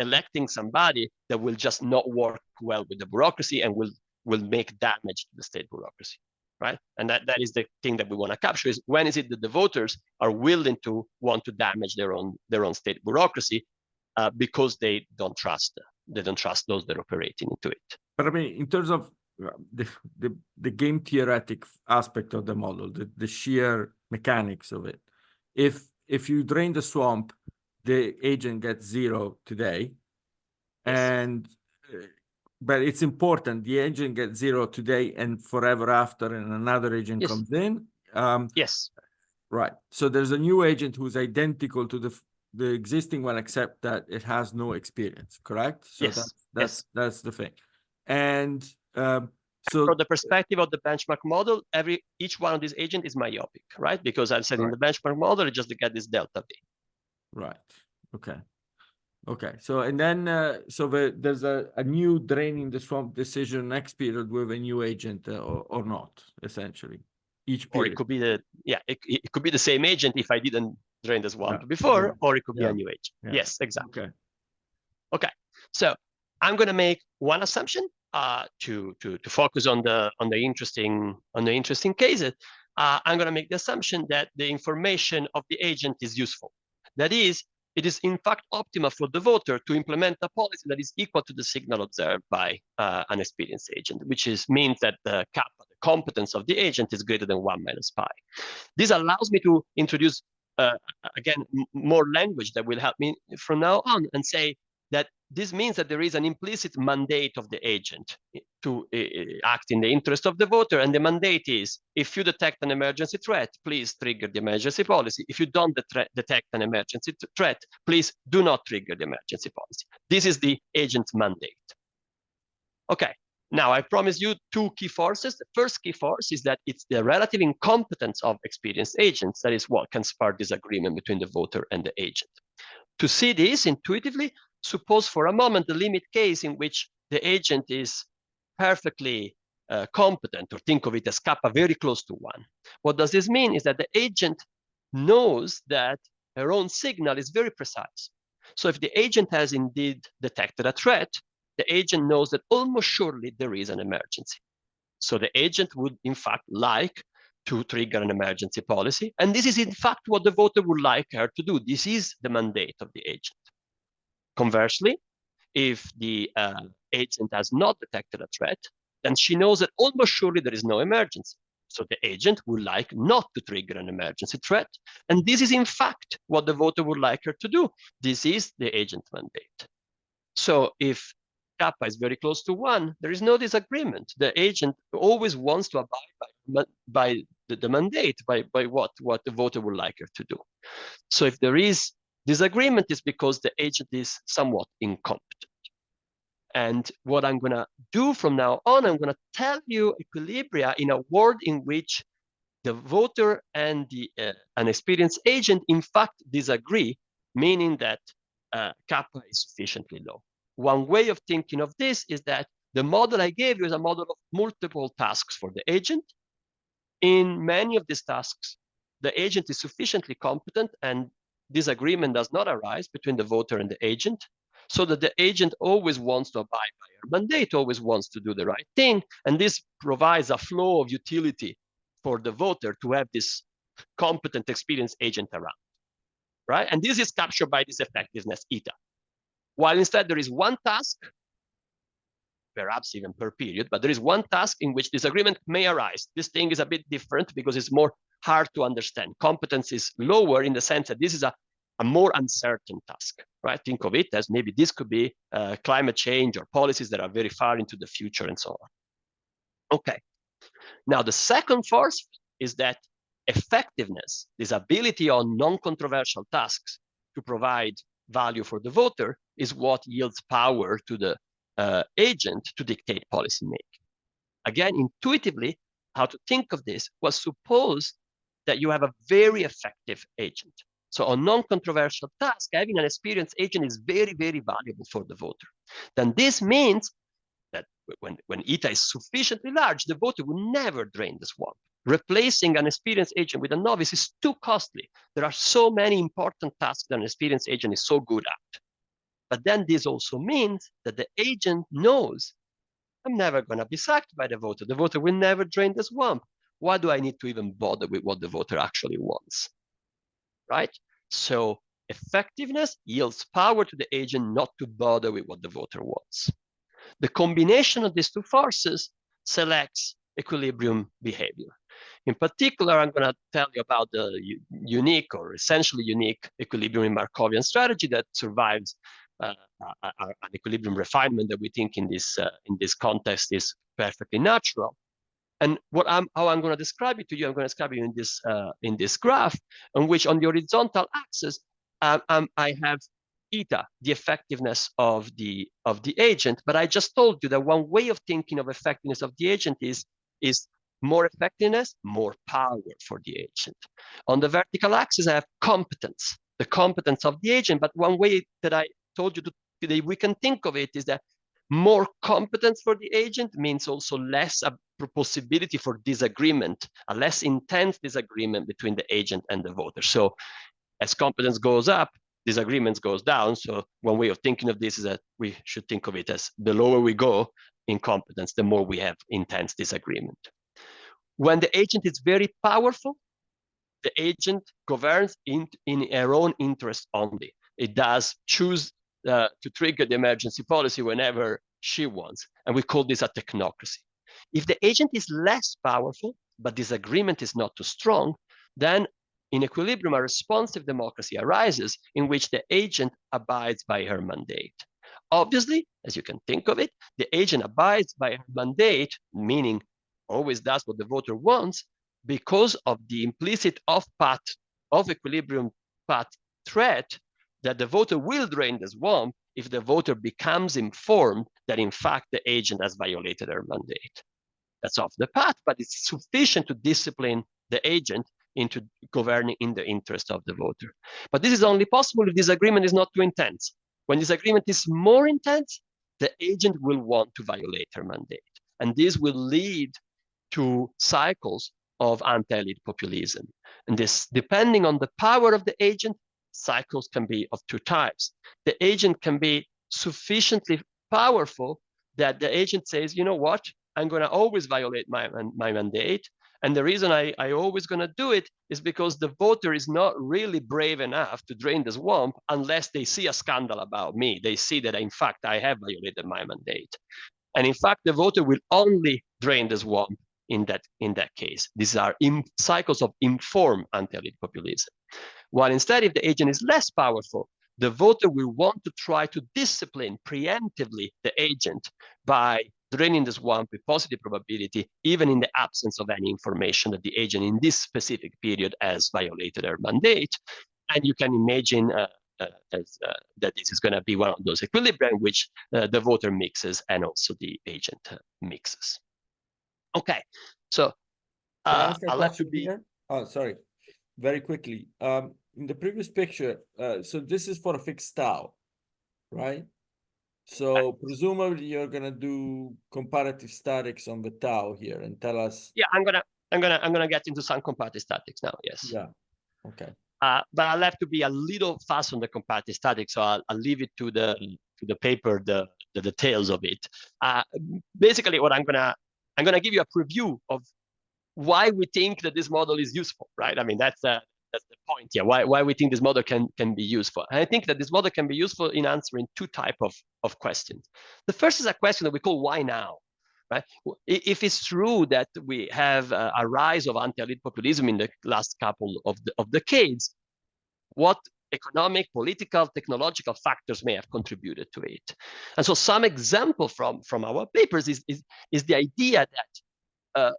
electing somebody that will just not work well with the bureaucracy and will make damage to the state bureaucracy, right? And that is the thing that we want to capture, is when is it that the voters are willing to want to damage their own state bureaucracy because they don't trust those that are operating into it. But I mean, in terms of the game theoretic aspect of the model, the sheer mechanics of it, if you drain the swamp, the agent gets 0 today, Yes. and but it's important the agent gets 0 today and forever after, and another agent Yes. comes in. Yes. Right. So there's a new agent who's identical to the existing one, except that it has no experience. Correct? So Yes. that's the thing. And so from the perspective of the benchmark model, each one of these agents is myopic, right? Because I said in the benchmark model, it just to get this delta V. Right. Okay. So and then there's a new draining the swamp decision next period with a new agent or not, essentially. Each period. Or it could be it could be the same agent if I didn't drain the swamp before, or it could be a new agent. Yeah. Yes, exactly. Okay. So I'm going to make one assumption to focus on the interesting cases. I'm going to make the assumption that the information of the agent is useful. That is, it is in fact optimal for the voter to implement a policy that is equal to the signal observed by an experienced agent, which means that the competence of the agent is greater than 1 minus pi. This allows me to introduce, again, more language that will help me from now on, and say that this means that there is an implicit mandate of the agent to act in the interest of the voter. And the mandate is, if you detect an emergency threat, please trigger the emergency policy. If you don't detect an emergency threat, please do not trigger the emergency policy. This is the agent's mandate. Okay, now I promise you 2 key forces. The first key force is that it's the relative incompetence of experienced agents that is what can spark disagreement between the voter and the agent. To see this intuitively, suppose for a moment the limit case in which the agent is perfectly competent, or think of it as kappa very close to 1. What does this mean is that the agent knows that her own signal is very precise. So if the agent has indeed detected a threat, the agent knows that almost surely there is an emergency. So the agent would in fact like to trigger an emergency policy. And this is in fact what the voter would like her to do. This is the mandate of the agent. Conversely, if the agent has not detected a threat, then she knows that almost surely there is no emergency. So the agent would like not to trigger an emergency threat. And this is in fact what the voter would like her to do. This is the agent mandate. So if kappa is very close to 1, there is no disagreement. The agent always wants to abide by the mandate, by what the voter would like her to do. So if there is disagreement, is because the agent is somewhat incompetent. And what I'm going to do from now on, I'm going to tell you equilibria in a world in which the voter and an experienced agent in fact disagree, meaning that kappa is sufficiently low. One way of thinking of this is that the model I gave you is a model of multiple tasks for the agent. In many of these tasks, the agent is sufficiently competent and disagreement does not arise between the voter and the agent, so that the agent always wants to abide by her mandate, always wants to do the right thing, and this provides a flow of utility for the voter to have this competent, experienced agent around, right? And this is captured by this effectiveness eta. While instead there is one task, perhaps even per period, but there is one task in which disagreement may arise. This thing is a bit different because it's more hard to understand. Competence is lower in the sense that this is a more uncertain task, right? Think of it as maybe this could be climate change or policies that are very far into the future and so on. Okay. Now, the second force is that effectiveness, this ability on non-controversial tasks to provide value for the voter, is what yields power to the agent to dictate policy making. Again, intuitively, how to think of this was suppose that you have a very effective agent. So on non-controversial tasks, having an experienced agent is very, very valuable for the voter. Then this means that when eta is sufficiently large, the voter will never drain the swamp. Replacing an experienced agent with a novice is too costly. There are so many important tasks that an experienced agent is so good at. But then this also means that the agent knows, I'm never going to be sacked by the voter. The voter will never drain the swamp. Why do I need to even bother with what the voter actually wants? Right? So effectiveness yields power to the agent not to bother with what the voter wants. The combination of these two forces selects equilibrium behavior. In particular, I'm going to tell you about the unique or essentially unique equilibrium Markovian strategy that survives an equilibrium refinement that we think in this context is perfectly natural. And how I'm going to describe it to you, I'm going to describe it in this graph, in which on the horizontal axis I have eta, the effectiveness of the agent. But I just told you that one way of thinking of effectiveness of the agent is more effectiveness, more power for the agent. On the vertical axis, I have competence, the competence of the agent. But one way that I told you today we can think of it is that more competence for the agent means also less a possibility for disagreement, a less intense disagreement between the agent and the voter. So as competence goes up, disagreements goes down. So one way of thinking of this is that we should think of it as the lower we go in competence, the more we have intense disagreement. When the agent is very powerful, the agent governs in her own interest only. It does choose to trigger the emergency policy whenever she wants. And we call this a technocracy. If the agent is less powerful, but disagreement is not too strong, then in equilibrium, a responsive democracy arises in which the agent abides by her mandate. Obviously, as you can think of it, the agent abides by her mandate, meaning always does what the voter wants, because of the implicit off-path of equilibrium path threat that the voter will drain the swamp if the voter becomes informed that in fact the agent has violated her mandate. That's off the path, but it's sufficient to discipline the agent into governing in the interest of the voter. But this is only possible if disagreement is not too intense. When disagreement is more intense, the agent will want to violate her mandate. And this will lead to cycles of anti-elite populism. And this, depending on the power of the agent, cycles can be of two types. The agent can be sufficiently powerful that the agent says, you know what, I'm going to always violate my mandate. And the reason I always going to do it is because the voter is not really brave enough to drain the swamp unless they see a scandal about me. They see that, in fact, I have violated my mandate. And in fact, the voter will only drain the swamp in that case. These are cycles of informed anti-elite populism. While instead, if the agent is less powerful, the voter will want to try to discipline preemptively the agent by draining the swamp with positive probability, even in the absence of any information that the agent in this specific period has violated her mandate. And you can imagine that this is going to be one of those equilibria in which the voter mixes and also the agent mixes. Okay, so Can I ask a I'd like to question be. here? Oh, sorry. Very quickly. in the previous picture, so this is for a fixed tau, right? So presumably you're gonna do comparative statics on the tau here and tell us. Yeah, I'm gonna get into some comparative statics now. Yes. Yeah. Okay. But I'll have to be a little fast on the comparative statics, so I'll leave it to the paper, the details of it. Basically, what I'm gonna give you a preview of why we think that this model is useful, right? I mean, that's the point here. Why we think this model can be useful. And I think that this model can be useful in answering two types of questions. The first is a question that we call why now, right? If it's true that we have a rise of anti-elite populism in the last couple of decades, what economic, political, technological factors may have contributed to it? And so some example from our papers is the idea that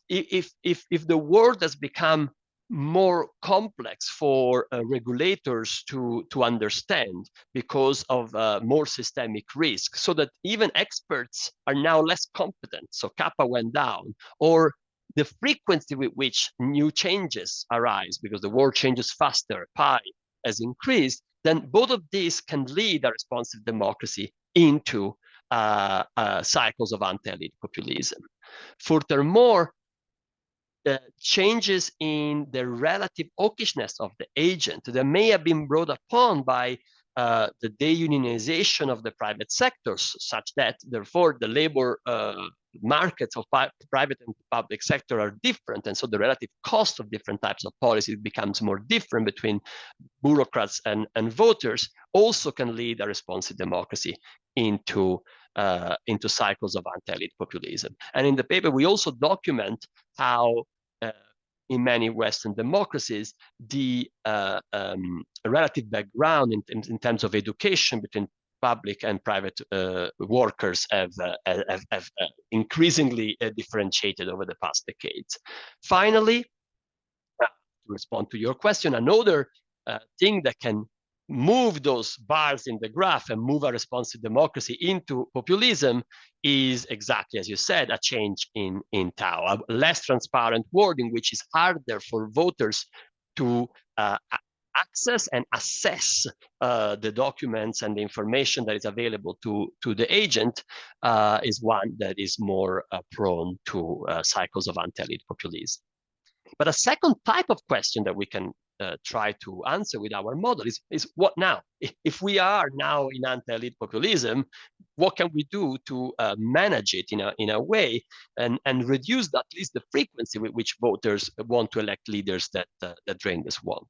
if the world has become more complex for regulators to understand because of more systemic risk, so that even experts are now less competent, so kappa went down, or the frequency with which new changes arise because the world changes faster, pi has increased, then both of these can lead a responsive democracy into cycles of anti-elite populism. Furthermore, changes in the relative hawkishness of the agent that may have been brought upon by the deunionization of the private sectors, such that therefore the labor markets of private and public sector are different, and so the relative cost of different types of policies becomes more different between bureaucrats and voters, also can lead a responsive democracy into cycles of anti-elite populism. And in the paper, we also document how in many Western democracies, the relative background in terms of education between public and private workers have increasingly differentiated over the past decades. Finally, to respond to your question, another thing that can move those bars in the graph and move a responsive democracy into populism is exactly as you said, a change in tau, a less transparent world in which it's harder for voters to access and assess the documents and the information that is available to the agent is one that is more prone to cycles of anti-elite populism. But a second type of question that we can try to answer with our model is what now? If we are now in anti-elite populism, what can we do to manage it in a way and reduce at least the frequency with which voters want to elect leaders that drain the swamp?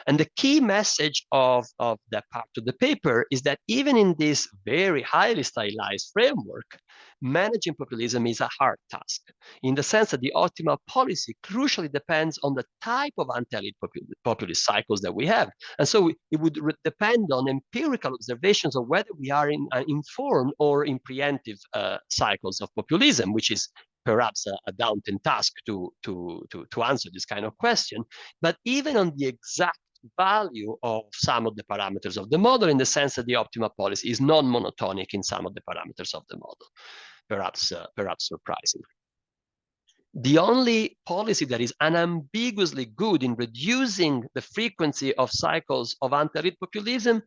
And the key message of that part of the paper is that even in this very highly stylized framework, managing populism is a hard task, in the sense that the optimal policy crucially depends on the type of anti-elite populist cycles that we have. And so it would depend on empirical observations of whether we are in informed or in preemptive cycles of populism, which is perhaps a daunting task to answer this kind of question. But even on the exact value of some of the parameters of the model, in the sense that the optimal policy is non-monotonic in some of the parameters of the model, perhaps surprising. The only policy that is unambiguously good in reducing the frequency of cycles of anti-elite populism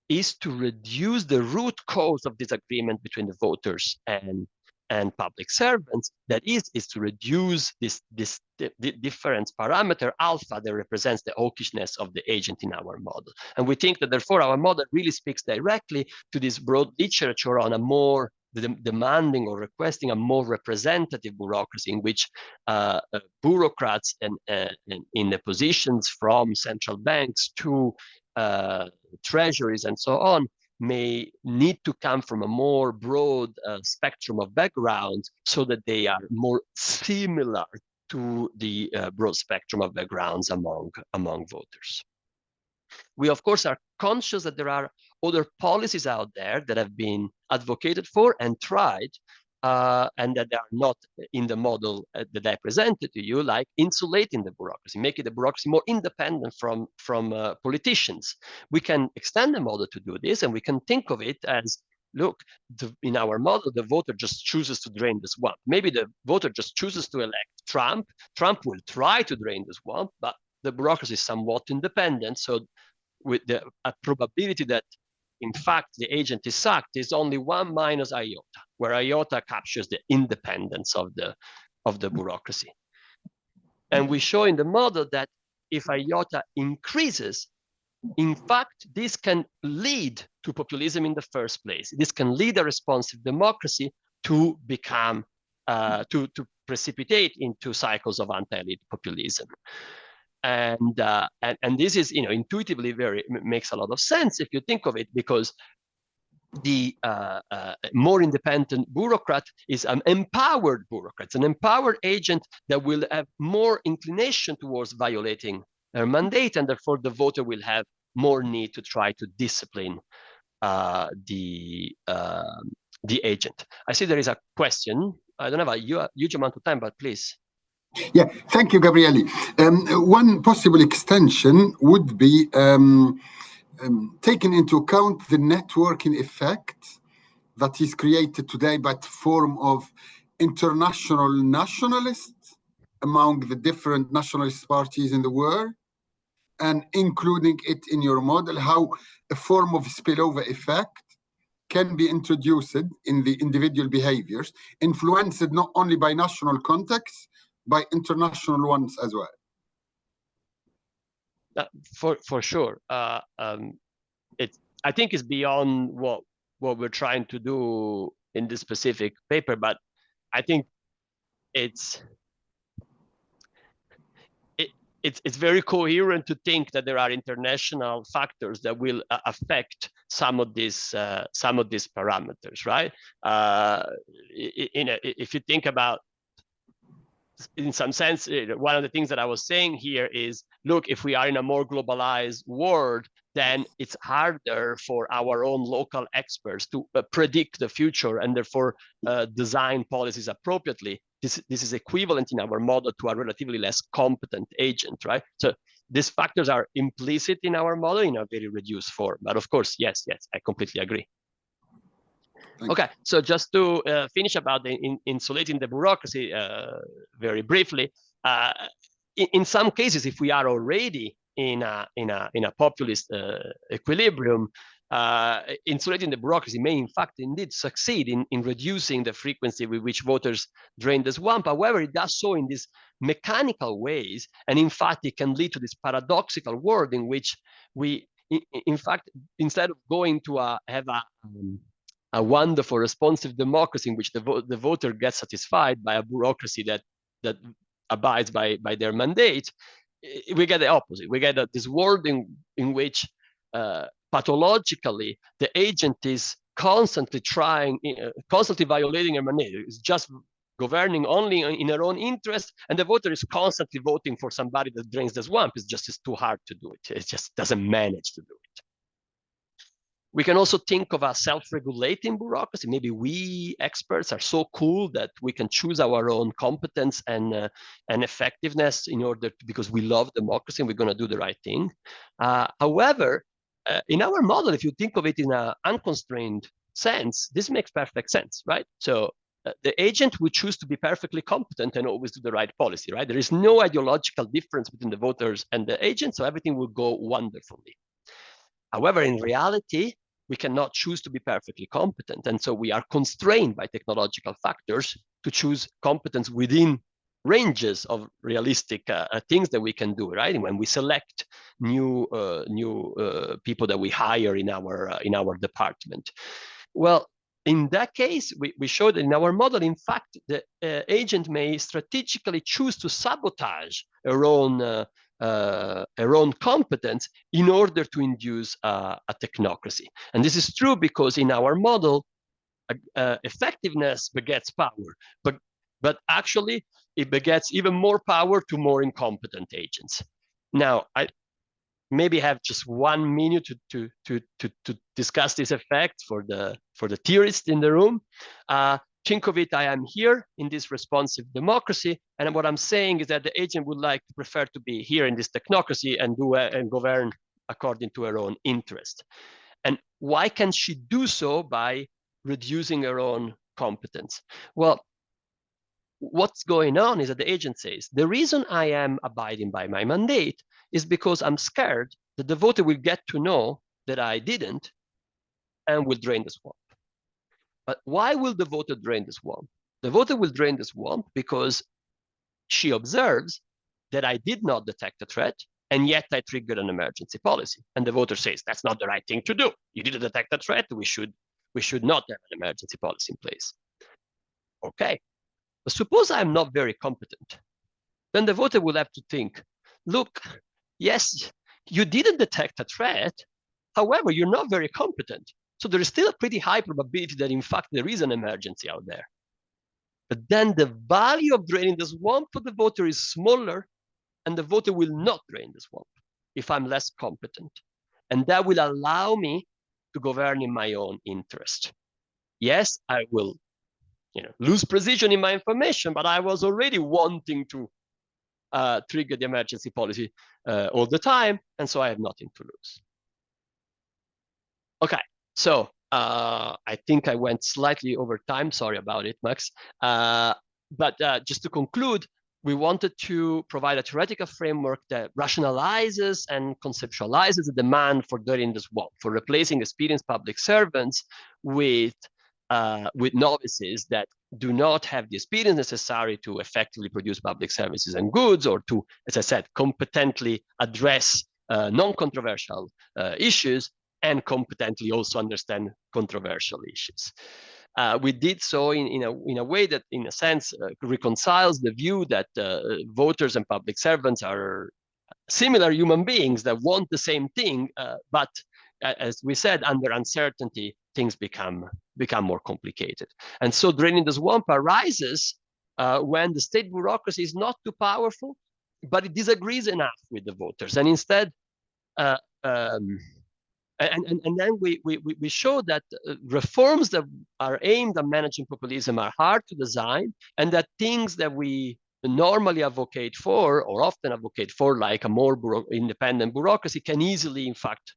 is to reduce the root cause of disagreement between the voters and public servants. That is to reduce this difference parameter alpha that represents the hawkishness of the agent in our model. And we think that therefore our model really speaks directly to this broad literature on a more demanding or requesting a more representative bureaucracy, in which bureaucrats and in the positions from central banks to treasuries and so on may need to come from a more broad spectrum of backgrounds, so that they are more similar to the broad spectrum of backgrounds among voters. We, of course, are conscious that there are other policies out there that have been advocated for and tried, and that they are not in the model that I presented to you, like insulating the bureaucracy, making the bureaucracy more independent from politicians. We can extend the model to do this, and we can think of it as, look, in our model, the voter just chooses to drain the swamp. Maybe the voter just chooses to elect Trump. Trump will try to drain the swamp, but the bureaucracy is somewhat independent. So with a probability that in fact the agent is sacked is only 1 minus iota, where iota captures the independence of the bureaucracy. And we show in the model that if iota increases, in fact, this can lead to populism in the first place. This can lead a responsive democracy to become, to precipitate into cycles of anti-elite populism. And this is, intuitively makes a lot of sense if you think of it, because the more independent bureaucrat is an empowered bureaucrat. It's an empowered agent that will have more inclination towards violating their mandate, and therefore the voter will have more need to try to discipline the agent. I see there is a question. I don't have a huge amount of time, but please. Yeah, thank you, Gabriele. One possible extension would be taking into account the networking effect that is created today by the form of international nationalists among the different nationalist parties in the world, and including it in your model, how a form of spillover effect can be introduced in the individual behaviors, influenced not only by national contexts, by international ones as well. For sure. I think it's beyond what we're trying to do in this specific paper, but I think it's very coherent to think that there are international factors that will affect some of these parameters, right? If you think about, in some sense, one of the things that I was saying here is, look, if we are in a more globalized world, then it's harder for our own local experts to predict the future and therefore design policies appropriately. This is equivalent in our model to a relatively less competent agent, right? So these factors are implicit in our model in a very reduced form. But of course, yes, I completely agree. Okay, so just to finish about insulating the bureaucracy very briefly, in some cases, if we are already in a populist equilibrium, insulating the bureaucracy may in fact indeed succeed in reducing the frequency with which voters drain the swamp. However, it does so in these mechanical ways, and in fact, it can lead to this paradoxical world in which we, in fact, instead of going to have a wonderful responsive democracy in which the voter gets satisfied by a bureaucracy that abides by their mandate, we get the opposite. We get this world in which pathologically the agent is constantly constantly violating her mandate. It's just governing only in her own interest, and the voter is constantly voting for somebody that drains the swamp. It's too hard to do it. It just doesn't manage to do it. We can also think of a self-regulating bureaucracy. Maybe we experts are so cool that we can choose our own competence and effectiveness because we love democracy and we're going to do the right thing. However, in our model, if you think of it in an unconstrained sense, this makes perfect sense, right? So the agent will choose to be perfectly competent and always do the right policy, right? There is no ideological difference between the voters and the agent, so everything will go wonderfully. However, in reality, we cannot choose to be perfectly competent. And so we are constrained by technological factors to choose competence within ranges of realistic things that we can do, right? When we select new people that we hire in our department. Well, in that case, we showed that in our model, in fact, the agent may strategically choose to sabotage her own competence in order to induce a technocracy. And this is true because in our model, effectiveness begets power, but actually it begets even more power to more incompetent agents. Now, I maybe have just 1 minute to discuss this effect for the theorists in the room. Think of it, I am here in this responsive democracy, and what I'm saying is that the agent would like to prefer to be here in this technocracy and govern according to her own interest. And why can she do so? By reducing her own competence. Well, what's going on is that the agent says, the reason I am abiding by my mandate is because I'm scared that the voter will get to know that I didn't and will drain the swamp. But why will the voter drain the swamp? The voter will drain the swamp because she observes that I did not detect a threat, and yet I triggered an emergency policy. And the voter says, that's not the right thing to do. You didn't detect a threat. We should not have an emergency policy in place. Okay. But suppose I'm not very competent. Then the voter will have to think, look, yes, you didn't detect a threat. However, you're not very competent. So there is still a pretty high probability that, in fact, there is an emergency out there. But then the value of draining the swamp for the voter is smaller, and the voter will not drain the swamp if I'm less competent. And that will allow me to govern in my own interest. Yes, I will lose precision in my information, but I was already wanting to trigger the emergency policy all the time, and so I have nothing to lose. Okay, so I think I went slightly over time. Sorry about it, Max. But just to conclude, we wanted to provide a theoretical framework that rationalizes and conceptualizes the demand for draining the swamp, for replacing experienced public servants with novices that do not have the experience necessary to effectively produce public services and goods, or to, as I said, competently address non-controversial issues, and competently also understand controversial issues. We did so in a way that, in a sense, reconciles the view that voters and public servants are similar human beings that want the same thing, but as we said, under uncertainty, things become more complicated. And so draining the swamp arises when the state bureaucracy is not too powerful, but it disagrees enough with the voters. And instead, and then we show that reforms that are aimed at managing populism are hard to design, and that things that we normally advocate for, or often advocate for, like a more independent bureaucracy, can easily, in fact,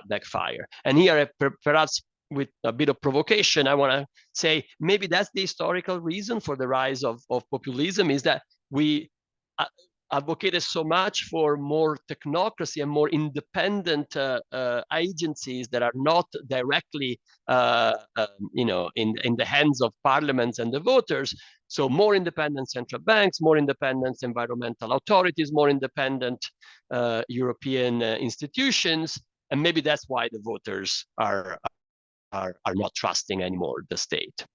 backfire. And here, perhaps with a bit of provocation, I want to say maybe that's the historical reason for the rise of populism, is that we advocated so much for more technocracy and more independent agencies that are not directly, in the hands of parliaments and the voters. So more independent central banks, more independent environmental authorities, more independent European institutions, and maybe that's why the voters are not trusting anymore the state.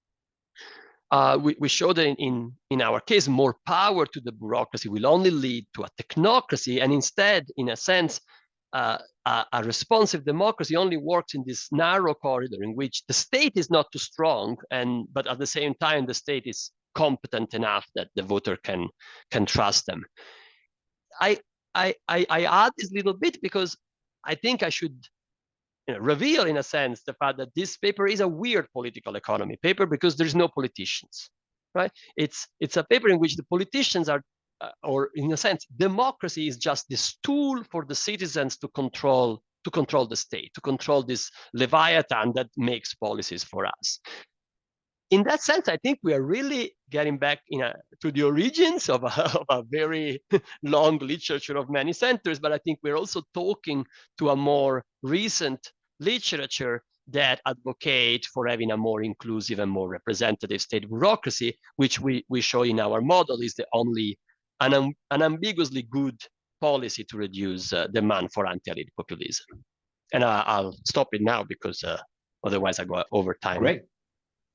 We show that in our case, more power to the bureaucracy will only lead to a technocracy, and instead, in a sense, a responsive democracy only works in this narrow corridor in which the state is not too strong, but at the same time, the state is competent enough that the voter can trust them. I add this little bit because I think I should reveal, in a sense, the fact that this paper is a weird political economy paper because there's no politicians, right? It's a paper in which the politicians are, or in a sense, democracy is just this tool for the citizens to control the state, to control this leviathan that makes policies for us. In that sense, I think we are really getting back to the origins of a very long literature of many centuries, but I think we're also talking to a more recent literature that advocate for having a more inclusive and more representative state bureaucracy, which we show in our model is the only unambiguously good policy to reduce demand for anti-elite populism. And I'll stop it now because otherwise I go over time. Great.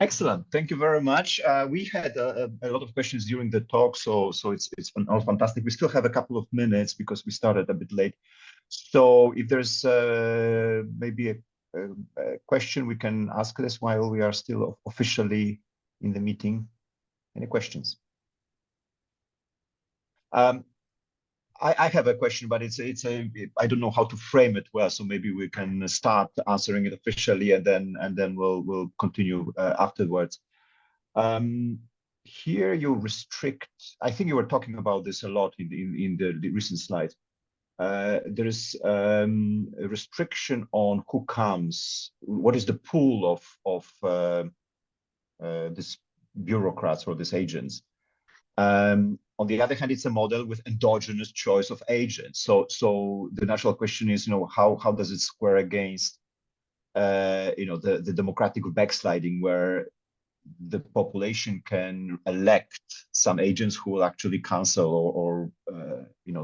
Excellent. Thank you very much. We had a lot of questions during the talk, so it's all fantastic. We still have a couple of minutes because we started a bit late. So if there's maybe a question, we can ask this while we are still officially in the meeting. Any questions? I have a question, but I don't know how to frame it well, so maybe we can start answering it officially, and then we'll continue afterwards. Here you restrict. I think you were talking about this a lot in the recent slides. There is a restriction on who comes. What is the pool of these bureaucrats or these agents? On the other hand, it's a model with endogenous choice of agents. So the natural question is, how does it square against, the democratic backsliding, where the population can elect some agents who will actually cancel or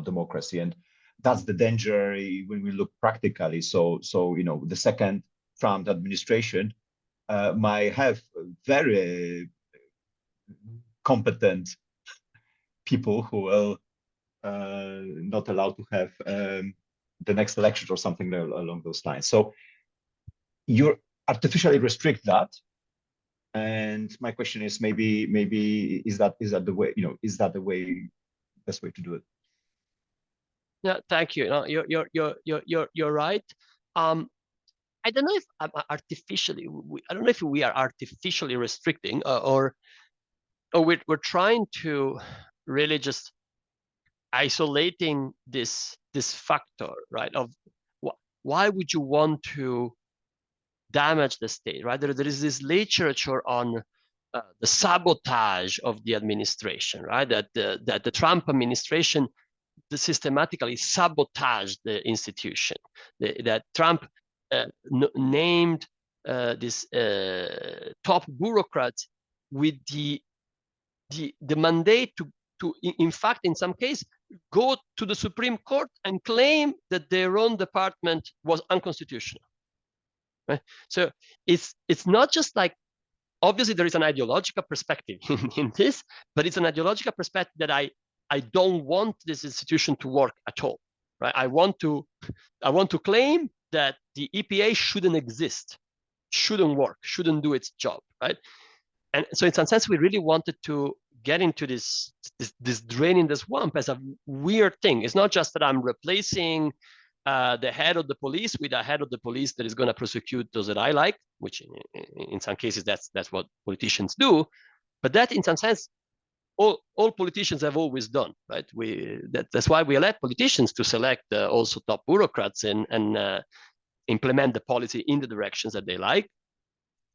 democracy, and that's the danger when we look practically. So the second Trump administration might have very competent people who will not allowed to have the next election or something along those lines. So you artificially restrict that. And my question is, maybe is that the way, is that the best way to do it? Yeah, thank you. No, you're right. I don't know if I'm artificially. I don't know if we are artificially restricting, or we're trying to really just isolating this factor, right? Of why would you want to damage the state, right? There is this literature on the sabotage of the administration, right? That the Trump administration systematically sabotaged the institution. That Trump named these top bureaucrats with the mandate to in fact, in some case, go to the Supreme Court and claim that their own department was unconstitutional. Right? So it's not just like, obviously there is an ideological perspective in this, but it's an ideological perspective that I don't want this institution to work at all. Right? I want to claim that the EPA shouldn't exist, shouldn't work, shouldn't do its job. Right? And so in some sense, we really wanted to get into this draining the swamp as a weird thing. It's not just that I'm replacing the head of the police with a head of the police that is going to prosecute those that I like, which in some cases that's what politicians do. But that, in some sense, all politicians have always done, right? That's why we elect politicians, to select also top bureaucrats and implement the policy in the directions that they like.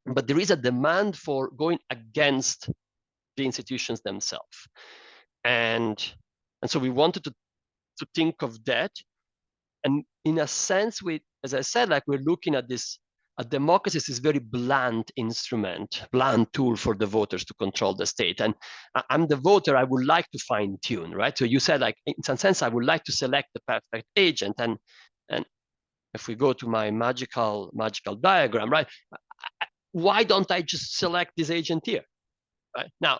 But there is a demand for going against the institutions themselves, and so we wanted to think of that. And in a sense, as I said, like, we're looking at this. A democracy is this very blunt instrument, blunt tool for the voters to control the state. And I'm the voter. I would like to fine tune, right? So you said, like, in some sense, I would like to select the perfect agent. And if we go to my magical diagram, right? Why don't I just select this agent here? Right now,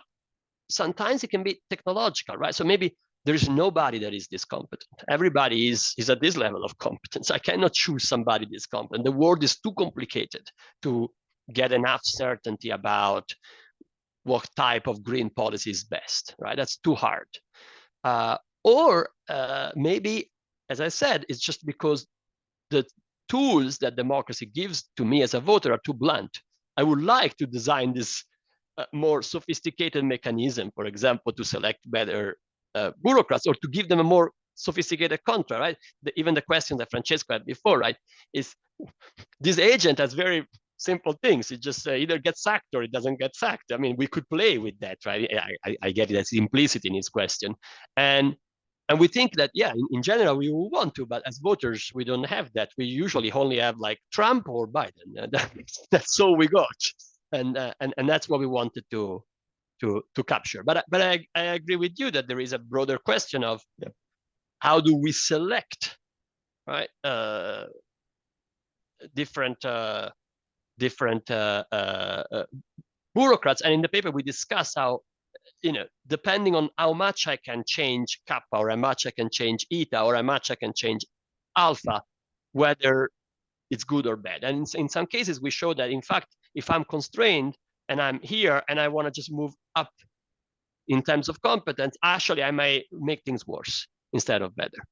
sometimes it can be technological, right? So maybe there is nobody that is this competent. Everybody is at this level of competence. I cannot choose somebody this competent. The world is too complicated to get enough certainty about what type of green policy is best, right? That's too hard. Or maybe, as I said, it's just because the tools that democracy gives to me as a voter are too blunt. I would like to design this more sophisticated mechanism, for example, to select better bureaucrats, or to give them a more sophisticated contract, right? Even the question that Francesco had before, right, is this agent has very simple things. It just either gets sacked or it doesn't get sacked. I mean, we could play with that, right? I get it, that's implicit in his question. And we think that, yeah, in general, we will want to, but as voters, we don't have that. We usually only have like Trump or Biden. That's all we got. And that's what we wanted to capture. But I agree with you that there is a broader question of how do we select, right, different bureaucrats. And in the paper we discuss how, depending on how much I can change kappa, or how much I can change eta, or how much I can change alpha, whether it's good or bad. And in some cases we show that, in fact, if I'm constrained and I'm here and I want to just move up in terms of competence, actually I may make things worse instead of better.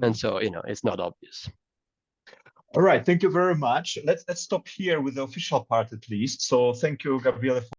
And so, it's not obvious. All right, thank you very much. Let's stop here with the official part, at least. So thank you, Gabriele,